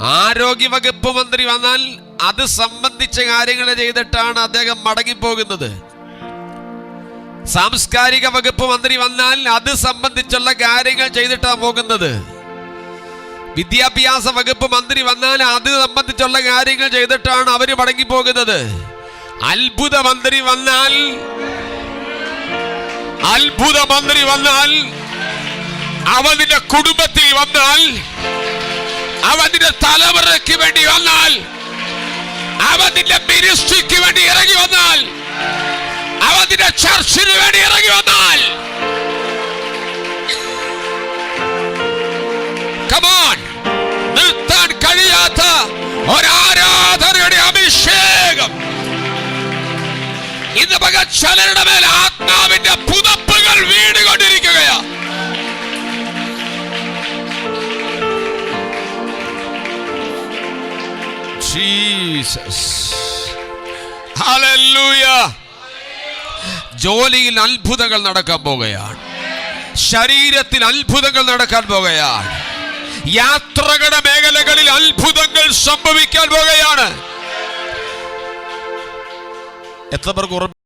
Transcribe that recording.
ആരോഗ്യവകുപ്പ് മന്ത്രി വന്നാൽ അത് സംബന്ധിച്ച കാര്യങ്ങൾ ചെയ്തിട്ടാണ് അദ്ദേഹം മടങ്ങിപ്പോകുന്നത്. സാംസ്കാരിക വകുപ്പ് മന്ത്രി വന്നാൽ അത് സംബന്ധിച്ചുള്ള കാര്യങ്ങൾ ചെയ്തിട്ടാണ് പോകുന്നത്. വിദ്യാഭ്യാസ വകുപ്പ് മന്ത്രി വന്നാൽ അത് സംബന്ധിച്ചുള്ള കാര്യങ്ങൾ ചെയ്തിട്ടാണ് അവര് മടങ്ങിപ്പോകുന്നത്. അത്ഭുത മന്ത്രി വന്നാൽ അവന്റെ കുടുംബത്തിൽ വന്നാൽ, അവന്റെ തലമുറയ്ക്ക് വേണ്ടി വന്നാൽ, അവന്റെ മിനിസ്ട്രിക്ക് വേണ്ടി ഇറങ്ങി വന്നാൽ, അവന്റെ ചർച്ചിന് വേണ്ടി ഇറങ്ങി വന്നാൽ, നിർത്താൻ കഴിയാത്ത ഒരാരാധനയുടെ അഭിഷേകം ഇന്ന് പകൽ ചിലരുടെ മേൽ ആത്മാവിന്റെ പുതപ്പുകൾ വീടുകൊണ്ടിരിക്കുകയാ. Jesus, hallelujah. ജോലിയിൽ അത്ഭുതങ്ങൾ നടക്കാൻ പോകുകയാണ്. ശരീരത്തിൽ അത്ഭുതങ്ങൾ നടക്കാൻ പോകുകയാണ്. യാത്രകളുടെ മേഖലകളിൽ അത്ഭുതങ്ങൾ സംഭവിക്കാൻ പോകുകയാണ്. എത്ര പേർക്ക്